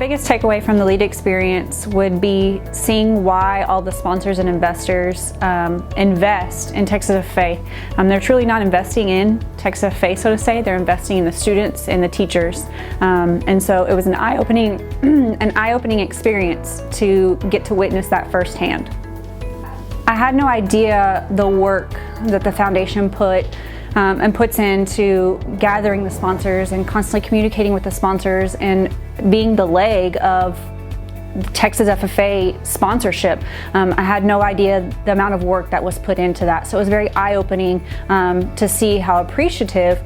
biggest takeaway from the LEAD experience would be seeing why all the sponsors and investors invest in Texas of Faith. They're truly not investing in Texas of Faith, so to say. They're investing in the students and the teachers. And so it was an eye-opening experience to get to witness that firsthand. I had no idea the work that the foundation puts into gathering the sponsors and constantly communicating with the sponsors and being the leg of Texas FFA sponsorship. I had no idea the amount of work that was put into that. So it was very eye-opening to see how appreciative,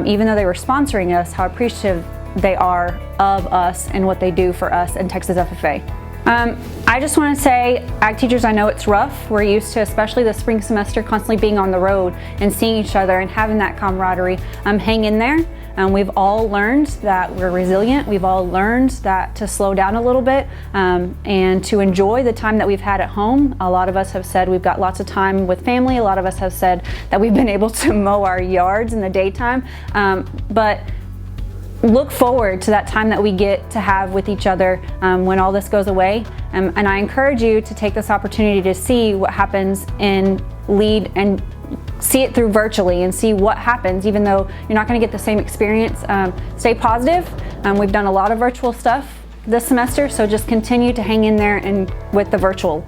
even though they were sponsoring us, how appreciative they are of us and what they do for us in Texas FFA. I just want to say, ag teachers, I know it's rough. We're used to, especially the spring semester, constantly being on the road and seeing each other and having that camaraderie. Hang in there. We've all learned that we're resilient. We've all learned that to slow down a little bit and to enjoy the time that we've had at home. A lot of us have said we've got lots of time with family. A lot of us have said that we've been able to mow our yards in the daytime. But look forward to that time that we get to have with each other when all this goes away. And I encourage you to take this opportunity to see what happens in LEAD and see it through virtually and see what happens, even though you're not going to get the same experience. Stay positive. We've done a lot of virtual stuff this semester, so just continue to hang in there and with the virtual.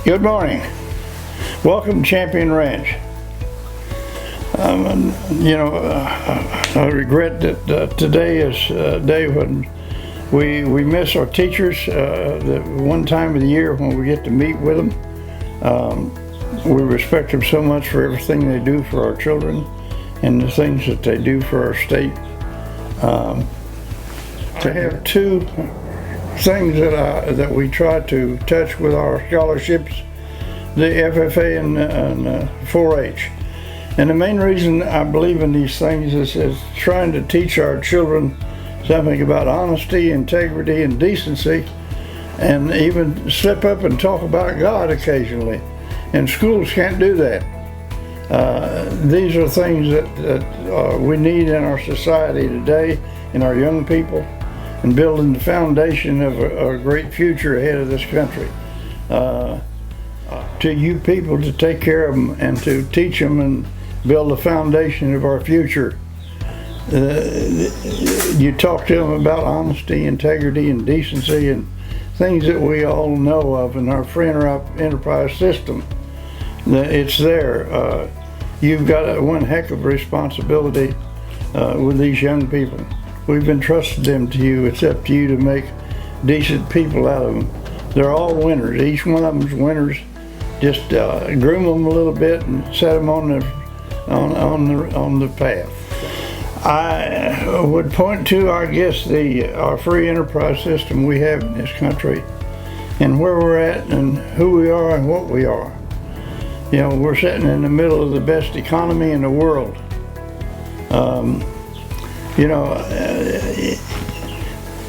Good morning. Welcome to Champion Ranch. I regret that today is a day when we miss our teachers, the one time of the year when we get to meet with them. We respect them so much for everything they do for our children and the things that they do for our state. To have two things that we try to touch with our scholarships, the FFA and 4-H. And the main reason I believe in these things is trying to teach our children something about honesty, integrity, and decency, and even slip up and talk about God occasionally. And schools can't do that. These are things that we need in our society today, in our young people, and building the foundation of a great future ahead of this country. To you people to take care of them and to teach them and build the foundation of our future. You talk to them about honesty, integrity, and decency, and things that we all know of in our free enterprise system. It's there. You've got one heck of a responsibility with these young people. We've entrusted them to you. It's up to you to make decent people out of them. They're all winners. Each one of them's winners. Just groom them a little bit and set them on the path. I would point to, I guess, our free enterprise system we have in this country, and where we're at, and who we are, and what we are. You know, we're sitting in the middle of the best economy in the world.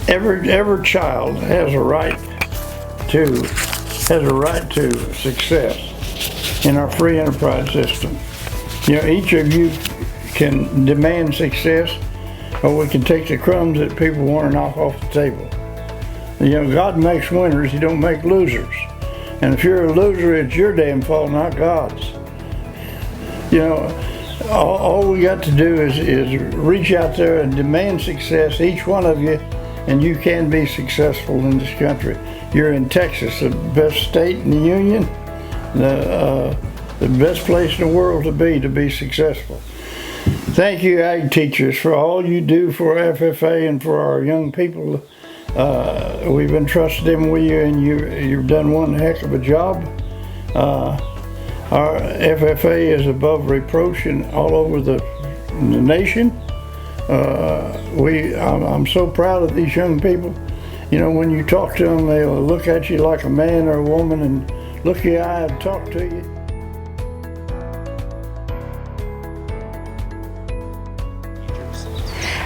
Every child has a right to success in our free enterprise system. You know, each of you can demand success, or we can take the crumbs that people want to knock off the table. You know, God makes winners, He don't make losers. And if you're a loser, it's your damn fault, not God's. You know, all we got to do is reach out there and demand success, each one of you, and you can be successful in this country. You're in Texas, the best state in the union, the best place in the world to be successful. Thank you, ag teachers, for all you do for FFA and for our young people. We've entrusted them with you, and you've done one heck of a job. Our FFA is above reproach all over the nation. I'm so proud of these young people. You know, when you talk to them, they'll look at you like a man or a woman and look you in the eye and talk to you.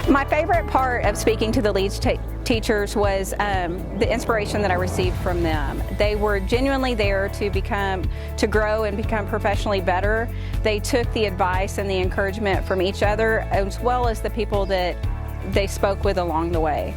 My favorite part of speaking to the LEAD teachers was the inspiration that I received from them. They were genuinely there to grow and become professionally better. They took the advice and the encouragement from each other, as well as the people that they spoke with along the way.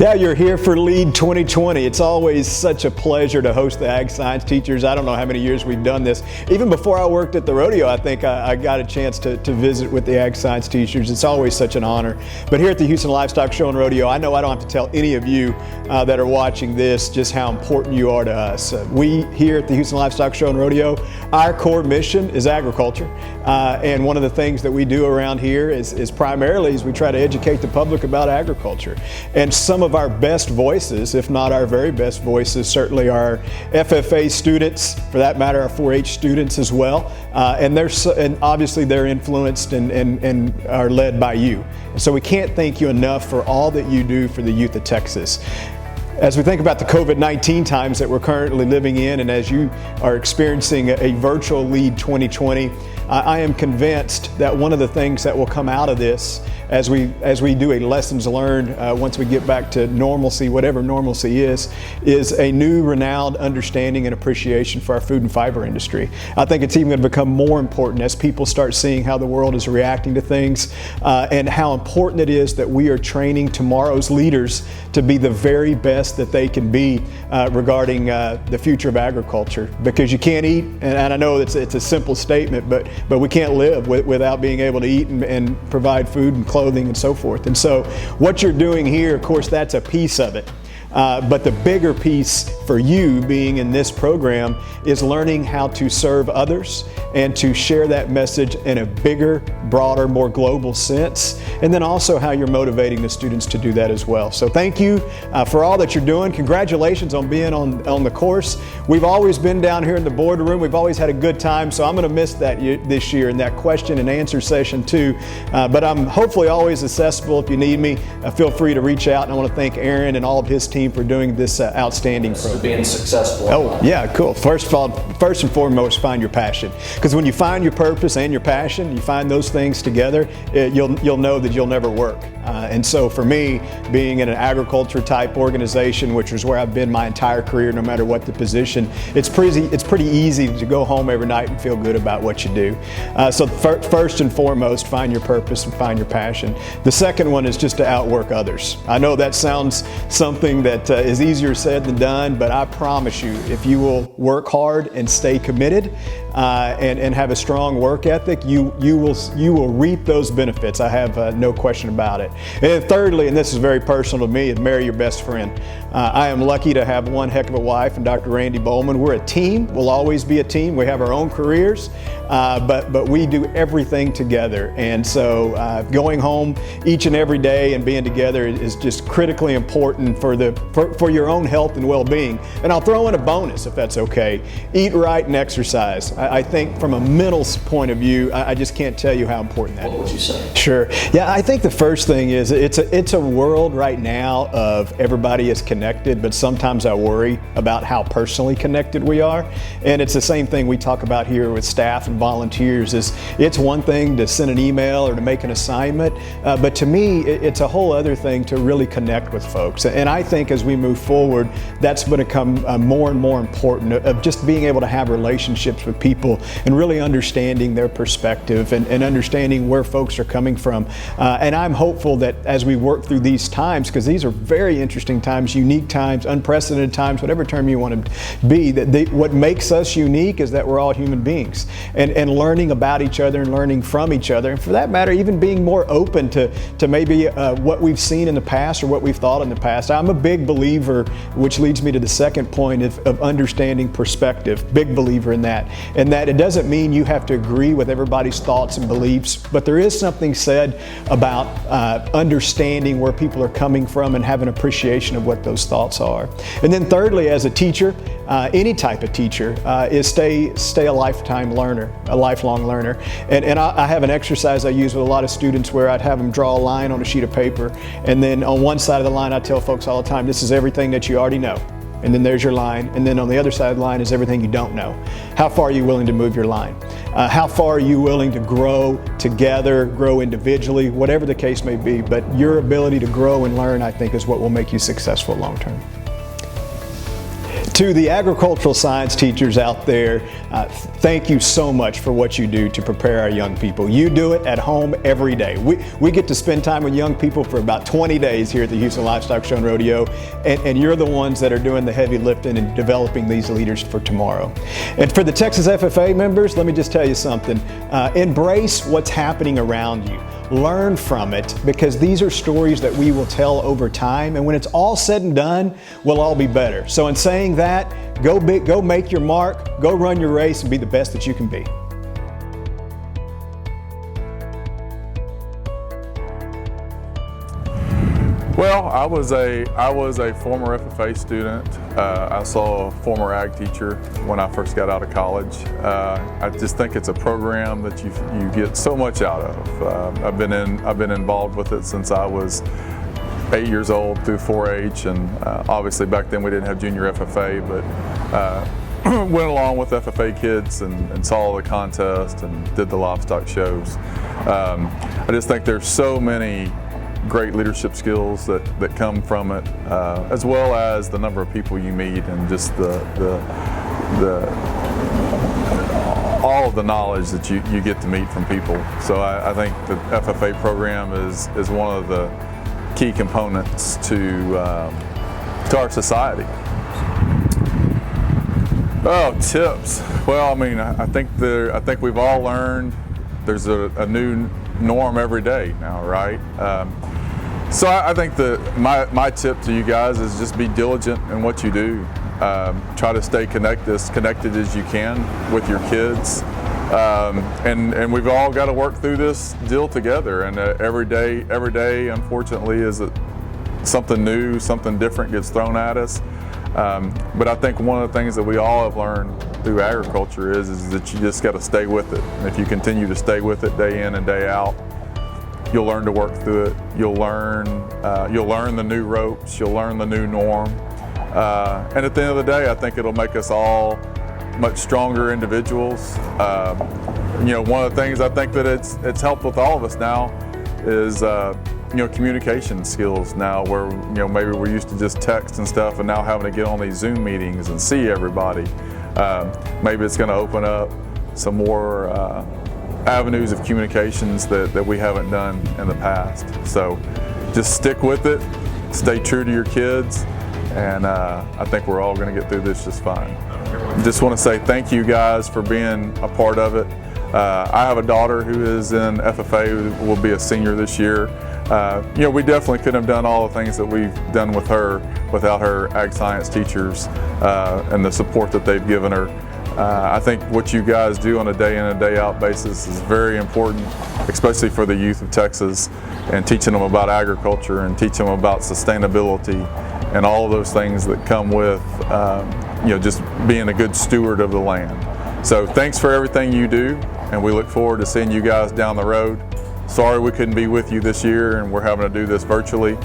Yeah, you're here for LEAD 2020. It's always such a pleasure to host the Ag Science teachers. I don't know how many years we've done this. Even before I worked at the rodeo, I think I got a chance to visit with the Ag Science teachers. It's always such an honor. But here at the Houston Livestock Show and Rodeo, I know I don't have to tell any of you that are watching this just how important you are to us. We here at the Houston Livestock Show and Rodeo, our core mission is agriculture. And one of the things that we do around here is primarily we try to educate the public about agriculture. And some of our best voices, if not our very best voices, certainly our FFA students, for that matter, our 4-H students as well. And obviously they're influenced and are led by you. And so we can't thank you enough for all that you do for the youth of Texas. As we think about the COVID-19 times that we're currently living in, and as you are experiencing a virtual LEAD 2020, I am convinced that one of the things that will come out of this as we do a lessons learned once we get back to normalcy, whatever normalcy is a new renowned understanding and appreciation for our food and fiber industry. I think it's even going to become more important as people start seeing how the world is reacting to things and how important it is that we are training tomorrow's leaders to be the very best that they can be regarding the future of agriculture. Because you can't eat, and I know it's a simple statement, but we can't live without being able to eat and provide food and clothing and so forth. And so what you're doing here, of course, that's a piece of it. But the bigger piece for you being in this program is learning how to serve others and to share that message in a bigger, broader, more global sense. And then also how you're motivating the students to do that as well. So thank you for all that you're doing. Congratulations on being on the course. We've always been down here in the boardroom. We've always had a good time. So I'm going to miss that this year in that question and answer session too. But I'm hopefully always accessible if you need me. Feel free to reach out. And I want to thank Aaron and all of his team for doing this outstanding program. For being successful. Oh, yeah, cool. First and foremost, find your passion. Because when you find your purpose and your passion, you find those things together, you'll know that you'll never work. And so for me, being in an agriculture type organization, which is where I've been my entire career, no matter what the position, it's pretty easy to go home every night and feel good about what you do. So first and foremost, find your purpose and find your passion. The second one is just to outwork others. I know that sounds something that is easier said than done, but I promise you, if you will work hard and stay committed and have a strong work ethic, you will reap those benefits. I have no question about it. And then thirdly, and this is very personal to me, is marry your best friend. I am lucky to have one heck of a wife and Dr. Randy Bowman. We're a team. We'll always be a team. We have our own careers, but we do everything together. And so going home each and every day and being together is just critically important for your own health and well-being. And I'll throw in a bonus if that's okay. Eat right and exercise. I think from a mental point of view, I just can't tell you how important that is. What would you say? Sure. Yeah, I think the first thing is it's a world right now of everybody is connected, but sometimes I worry about how personally connected we are. And it's the same thing we talk about here with staff and volunteers. It's one thing to send an email or to make an assignment, but to me, it's a whole other thing to really connect with folks. And I think as we move forward, that's going to become more and more important, of just being able to have relationships with people and really understanding their perspective and understanding where folks are coming from. And I'm hopeful that as we work through these times, because these are very interesting times, unique times, unprecedented times, whatever term you want to be, what makes us unique is that we're all human beings and learning about each other and learning from each other. And for that matter, even being more open to maybe what we've seen in the past or what we've thought in the past. I'm a big believer, which leads me to the second point of understanding perspective. Big believer in that. And that it doesn't mean you have to agree with everybody's thoughts and beliefs, but there is something said about understanding where people are coming from and having appreciation of what those thoughts are. And then thirdly, as a teacher, any type of teacher, is stay a lifetime learner, a lifelong learner. And I have an exercise I use with a lot of students where I'd have them draw a line on a sheet of paper, and then on one side of the line I tell folks all the time, this is everything that you already know. and then there's your line, and then on the other side of the line is everything you don't know. How far are you willing to move your line? How far are you willing to grow together, grow individually, whatever the case may be, but your ability to grow and learn, I think, is what will make you successful long term. To the agricultural science teachers out there, thank you so much for what you do to prepare our young people. You do it at home every day. We get to spend time with young people for about 20 days here at the Houston Livestock Show and Rodeo, and you're the ones that are doing the heavy lifting and developing these leaders for tomorrow. And for the Texas FFA members, let me just tell you something. Embrace what's happening around you. Learn from it, because these are stories that we will tell over time, and when it's all said and done, we'll all be better. So in saying that, go big, go make your mark, go run your race, and be the best that you can be. Well, I was a former FFA student. I saw a former ag teacher when I first got out of college. I just think it's a program that you get so much out of. I've been involved with it since I was 8 years old through 4-H, and obviously back then we didn't have junior FFA, but went along with FFA kids and saw the contest and did the livestock shows. I just think there's so many great leadership skills that come from it, as well as the number of people you meet and just all of the knowledge that you get to meet from people. So I think the FFA program is one of the key components to our society. Oh, tips. Well, I mean, I think we've all learned there's a new norm every day now, right? So I think that my tip to you guys is just be diligent in what you do. Try to stay as connected as you can with your kids. And we've all got to work through this deal together. And every day, unfortunately, is something new, something different gets thrown at us. But I think one of the things that we all have learned through agriculture is that you just got to stay with it. And if you continue to stay with it day in and day out, you'll learn to work through it. You'll learn the new ropes. You'll learn the new norm. And at the end of the day, I think it'll make us all much stronger individuals. One of the things I think that it's helped with all of us now is communication skills now, where maybe we're used to just text and stuff, and now having to get on these Zoom meetings and see everybody. Maybe it's going to open up some more avenues of communications that we haven't done in the past. So just stick with it, stay true to your kids, and I think we're all going to get through this just fine. Just want to say thank you guys for being a part of it. I have a daughter who is in FFA, who will be a senior this year. We definitely couldn't have done all the things that we've done with her without her ag science teachers and the support that they've given her. I think what you guys do on a day in and day out basis is very important, especially for the youth of Texas, and teaching them about agriculture and teaching them about sustainability and all of those things that come with just being a good steward of the land. So thanks for everything you do, and we look forward to seeing you guys down the road. Sorry we couldn't be with you this year and we're having to do this virtually,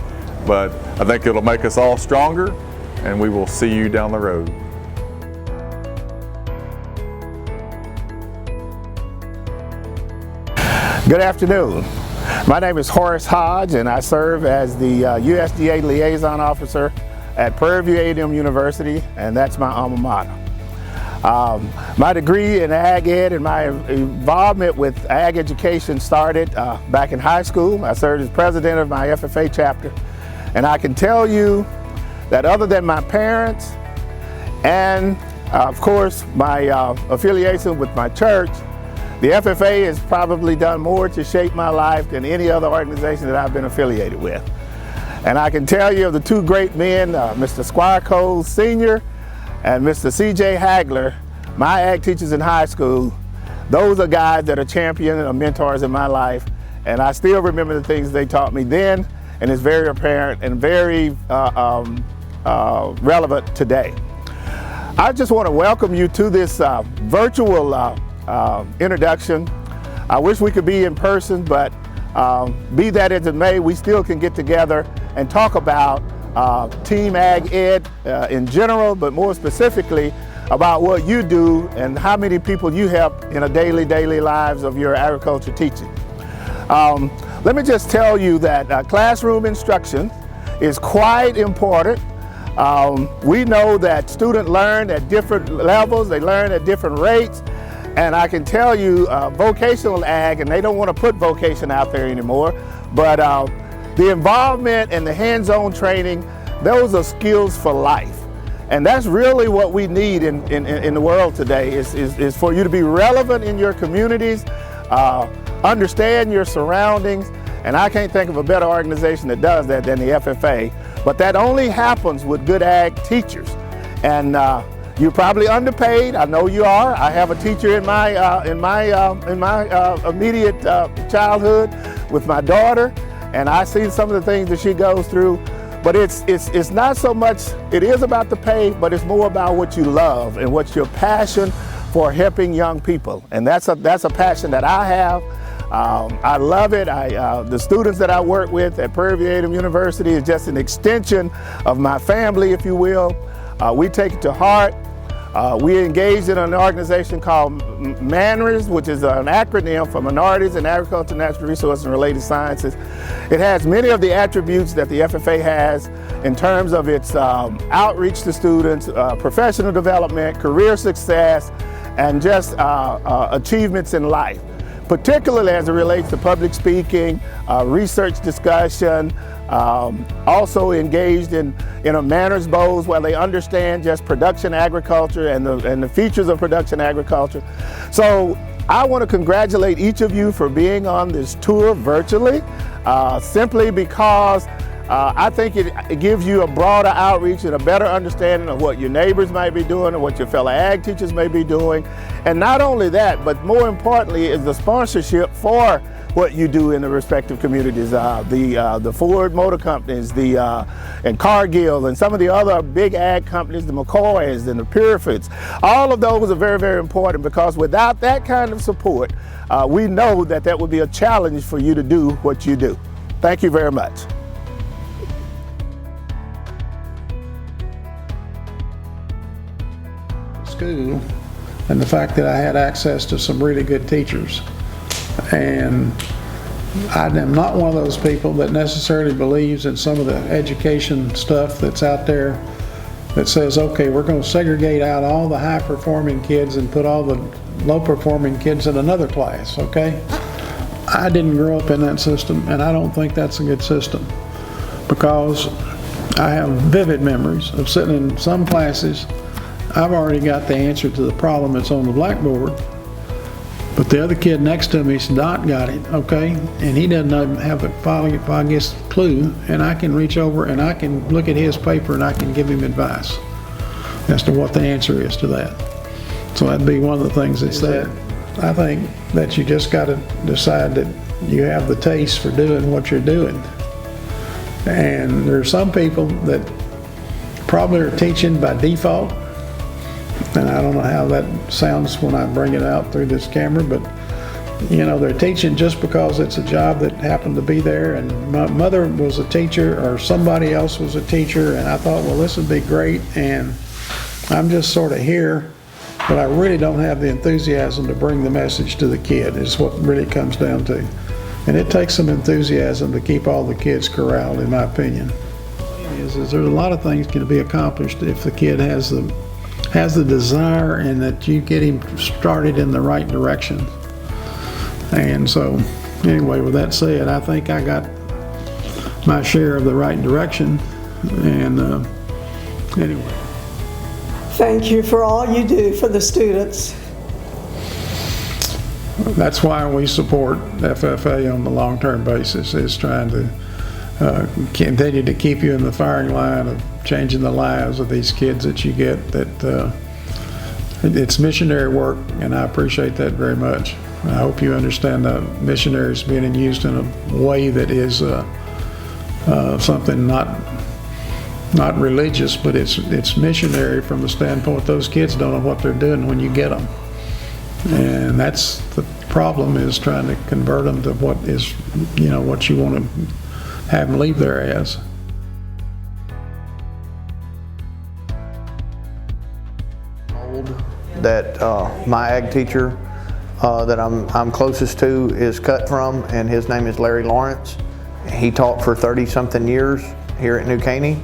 but I think it'll make us all stronger, and we will see you down the road. Good afternoon. My name is Horace Hodge, and I serve as the USDA Liaison Officer at Prairie View A&M University, and that's my alma mater. My degree in ag ed and my involvement with ag education started back in high school. I served as president of my FFA chapter, and I can tell you that other than my parents and of course my affiliation with my church, the FFA has probably done more to shape my life than any other organization that I've been affiliated with. And I can tell you of the two great men, Mr. Squire Cole Sr. and Mr. C.J. Hagler, my ag teachers in high school. Those are guys that are champions and mentors in my life, and I still remember the things they taught me then, and it's very apparent and very relevant today. I just want to welcome you to this virtual introduction. I wish we could be in person, but be that as it may, we still can get together and talk about Team Ag Ed in general, but more specifically about what you do and how many people you help in a daily lives of your agriculture teaching. Let me just tell you that classroom instruction is quite important. We know that students learn at different levels, they learn at different rates, and I can tell you vocational ag, and they don't want to put vocation out there anymore, but the involvement and the hands-on training, those are skills for life. And that's really what we need in the world today is for you to be relevant in your communities, understand your surroundings, and I can't think of a better organization that does that than the FFA. But that only happens with good ag teachers. And you're probably underpaid. I know you are. I have a teacher in my immediate childhood with my daughter, and I see some of the things that she goes through. But it's not so much, it is about the pay, but it's more about what you love and what's your passion for helping young people. And that's a passion that I have. I love it. The students that I work with at Prairie View A&M University is just an extension of my family, if you will. We take it to heart. We engaged in an organization called MANRS, which is an acronym for Minorities in Agriculture, Natural Resources, and Related Sciences. It has many of the attributes that the FFA has in terms of its outreach to students, professional development, career success, and just achievements in life, particularly as it relates to public speaking, research discussion, also engaged in a manners bowls where they understand just production agriculture and the features of production agriculture. So I want to congratulate each of you for being on this tour virtually, simply because I think it gives you a broader outreach and a better understanding of what your neighbors might be doing and what your fellow ag teachers may be doing. And not only that, but more importantly is the sponsorship for what you do in the respective communities. The Ford Motor Companies, and Cargill, and some of the other big ag companies, the McCoys and the Purefords. All of those are very, very important, because without that kind of support, we know that would be a challenge for you to do what you do. Thank you very much. School, and the fact that I had access to some really good teachers. And I am not one of those people that necessarily believes in some of the education stuff that's out there that says, okay, we're going to segregate out all the high-performing kids and put all the low-performing kids in another class, okay? I didn't grow up in that system, and I don't think that's a good system, because I have vivid memories of sitting in some classes. I've already got the answer to the problem that's on the blackboard, but the other kid next to me's not got it, okay? And he doesn't even have the foggiest clue, and I can reach over and I can look at his paper and I can give him advice as to what the answer is to that. So that'd be one of the things that's there. I think that you just got to decide that you have the taste for doing what you're doing. And there are some people that probably are teaching by default, and I don't know how that sounds when I bring it out through this camera, but you know, they're teaching just because it's a job that happened to be there, and my mother was a teacher or somebody else was a teacher, and I thought, well, this would be great, and I'm just sort of here, but I really don't have the enthusiasm to bring the message to the kid, is what really comes down to. And it takes some enthusiasm to keep all the kids corralled, in my opinion. Is there's a lot of things can be accomplished if the kid has the desire, and that you get him started in the right direction. And so anyway, with that said, I think I got my share of the right direction. And anyway. Thank you for all you do for the students. That's why we support FFA on the long-term basis, is trying to continue to keep you in the firing line of changing the lives of these kids that you get. That it's missionary work, and I appreciate that very much. I hope you understand that missionaries being used in a way that is something not religious, but it's missionary from the standpoint those kids don't know what they're doing when you get them. And that's the problem, is trying to convert them to what is, you know, what you want to have them leave there as. that my ag teacher that I'm closest to is cut from, and his name is Larry Lawrence. He taught for 30-something years here at New Caney.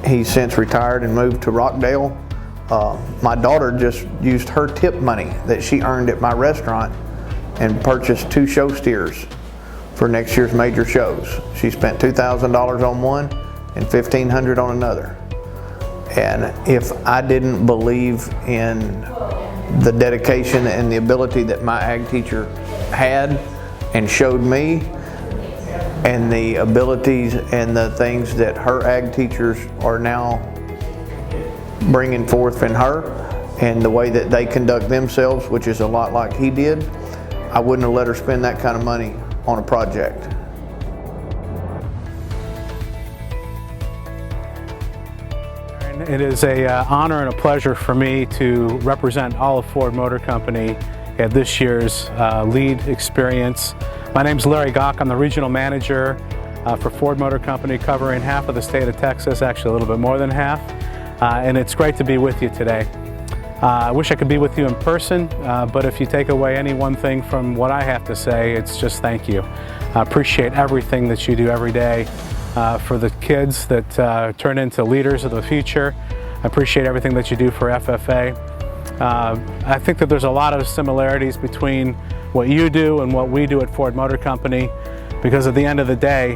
He's since retired and moved to Rockdale. My daughter just used her tip money that she earned at my restaurant and purchased 2 show steers for next year's major shows. She spent $2,000 on one and $1,500 on another. And if I didn't believe in the dedication and the ability that my ag teacher had and showed me, and the abilities and the things that her ag teachers are now bringing forth in her, and the way that they conduct themselves, which is a lot like he did, I wouldn't have let her spend that kind of money on a project. It is an honor and a pleasure for me to represent all of Ford Motor Company at this year's LEAD experience. My name is Larry Gock. I'm the regional manager for Ford Motor Company, covering half of the state of Texas, actually a little bit more than half. And it's great to be with you today. I wish I could be with you in person, but if you take away any one thing from what I have to say, it's just thank you. I appreciate everything that you do every day for the kids that turn into leaders of the future. I appreciate everything that you do for FFA. I think that there's a lot of similarities between what you do and what we do at Ford Motor Company, because at the end of the day,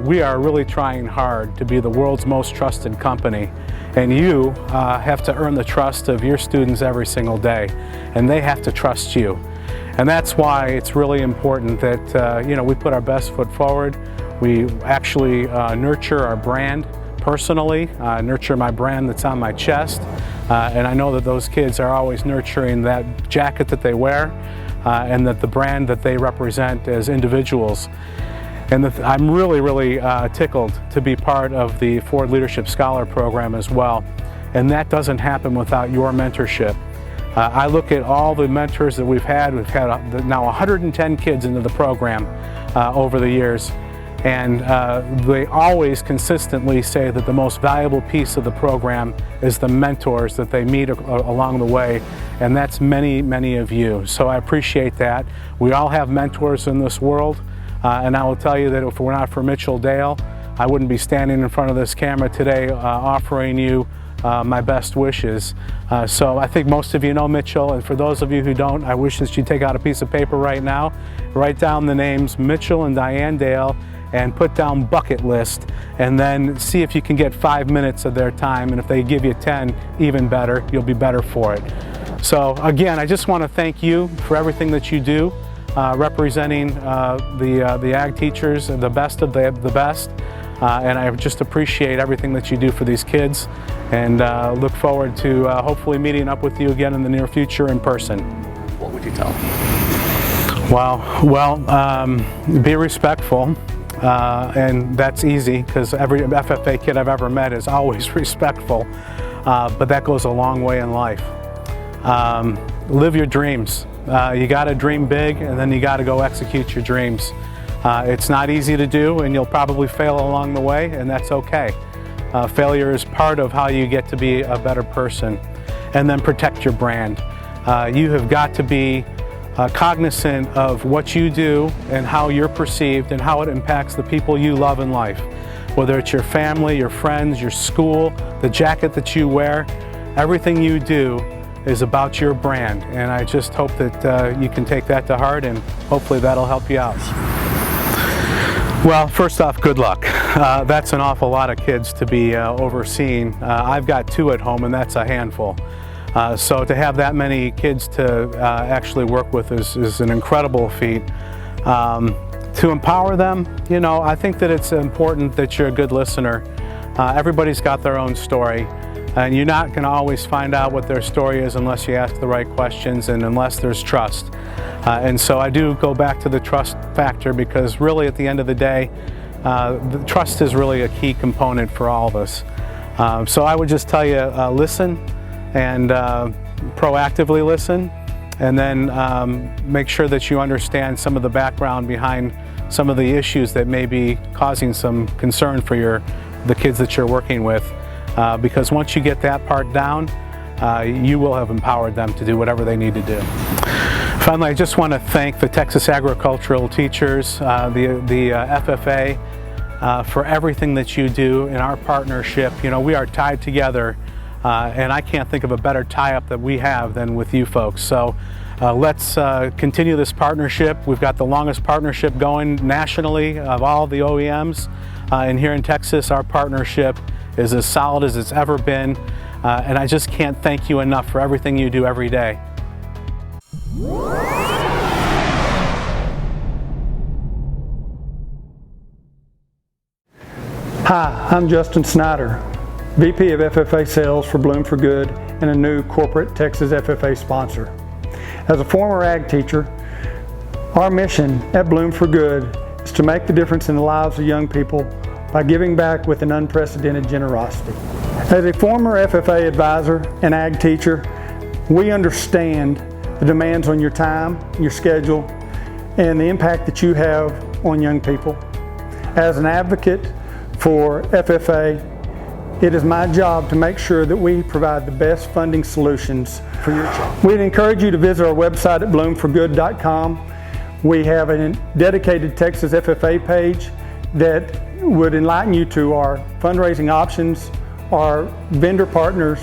we are really trying hard to be the world's most trusted company. And you have to earn the trust of your students every single day, and they have to trust you. And that's why it's really important that we put our best foot forward. We actually nurture our brand personally, nurture my brand that's on my chest, and I know that those kids are always nurturing that jacket that they wear, and that the brand that they represent as individuals. And I'm really tickled to be part of the Ford Leadership Scholar Program as well. And that doesn't happen without your mentorship. I look at all the mentors that we've had now 110 kids into the program over the years. And they always consistently say that the most valuable piece of the program is the mentors that they meet along the way, and that's many of you. So I appreciate that. We all have mentors in this world, and I will tell you that if it were not for Mitchell Dale, I wouldn't be standing in front of this camera today offering you my best wishes. So I think most of you know Mitchell, and for those of you who don't, I wish that you take out a piece of paper right now, write down the names Mitchell and Diane Dale, and put down bucket list, and then see if you can get 5 minutes of their time, and if they give you 10, even better, you'll be better for it. So again, I just want to thank you for everything that you do, representing the ag teachers, the best of the best, and I just appreciate everything that you do for these kids, and look forward to hopefully meeting up with you again in the near future in person. What would you tell them? Well, be respectful. And that's easy, because every FFA kid I've ever met is always respectful, but that goes a long way in life. Live your dreams. You got to dream big, and then you got to go execute your dreams. It's not easy to do, and you'll probably fail along the way, and that's okay. Failure is part of how you get to be a better person. And then protect your brand. You have got to be cognizant of what you do and how you're perceived and how it impacts the people you love in life. Whether it's your family, your friends, your school, the jacket that you wear, everything you do is about your brand. And I just hope that you can take that to heart, and hopefully that'll help you out. Well, first off, good luck. That's an awful lot of kids to be overseeing. I've got 2 at home, and that's a handful. So to have that many kids to actually work with is an incredible feat. To empower them, I think that it's important that you're a good listener. Everybody's got their own story, and you're not going to always find out what their story is unless you ask the right questions and unless there's trust. And so I do go back to the trust factor, because really at the end of the day, the trust is really a key component for all of us. So I would just tell you, listen, and proactively listen, and then make sure that you understand some of the background behind some of the issues that may be causing some concern for the kids that you're working with. Because once you get that part down, you will have empowered them to do whatever they need to do. Finally, I just want to thank the Texas agricultural teachers, the FFA, for everything that you do in our partnership. You know, we are tied together, and I can't think of a better tie-up that we have than with you folks. So let's continue this partnership. We've got the longest partnership going nationally of all the OEMs, and here in Texas, our partnership is as solid as it's ever been, and I just can't thank you enough for everything you do every day. Hi, I'm Justin Snyder, VP of FFA Sales for Bloom for Good and a new corporate Texas FFA sponsor. As a former ag teacher, our mission at Bloom for Good is to make the difference in the lives of young people by giving back with an unprecedented generosity. As a former FFA advisor and ag teacher, we understand the demands on your time, your schedule, and the impact that you have on young people. As an advocate for FFA, it is my job to make sure that we provide the best funding solutions for your child. We'd encourage you to visit our website at bloomforgood.com. We have a dedicated Texas FFA page that would enlighten you to our fundraising options, our vendor partners,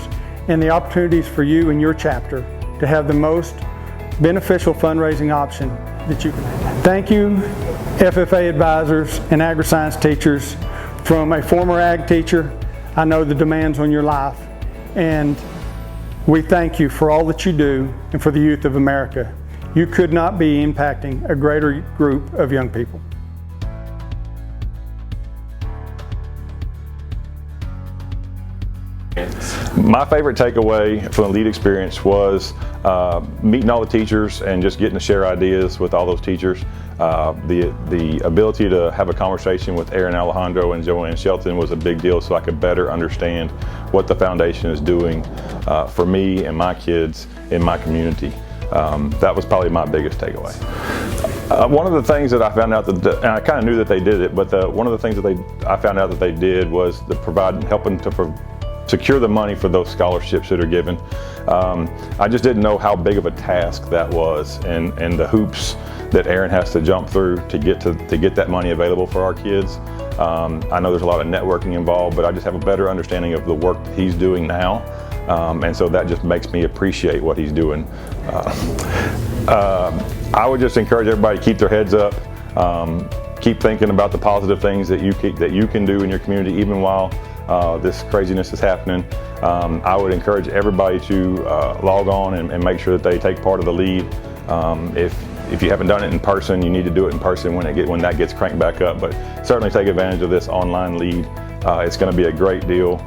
and the opportunities for you and your chapter to have the most beneficial fundraising option that you can have. Thank you, FFA advisors and agri-science teachers. From a former ag teacher, I know the demands on your life, and we thank you for all that you do and for the youth of America. You could not be impacting a greater group of young people. My favorite takeaway from the lead experience was meeting all the teachers and just getting to share ideas with all those teachers. The ability to have a conversation with Aaron Alejandro and Joanne Shelton was a big deal, so I could better understand what the foundation is doing for me and my kids in my community. That was probably my biggest takeaway. One of the things that I found out that, and I kind of knew that they did it, but one of the things that I found out that they did was helping to secure the money for those scholarships that are given. I just didn't know how big of a task that was, and the hoops that Aaron has to jump through to get that money available for our kids. I know there's a lot of networking involved, but I just have a better understanding of the work that he's doing now, and so that just makes me appreciate what he's doing. I would just encourage everybody to keep their heads up, keep thinking about the positive things that you can do in your community, even while this craziness is happening. I would encourage everybody to log on and make sure that they take part of the lead. If you haven't done it in person, you need to do it in person when that gets cranked back up. But certainly take advantage of this online lead. It's going to be a great deal,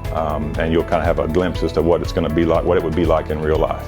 and you'll kind of have a glimpse as to what it's going to be like, what it would be like in real life.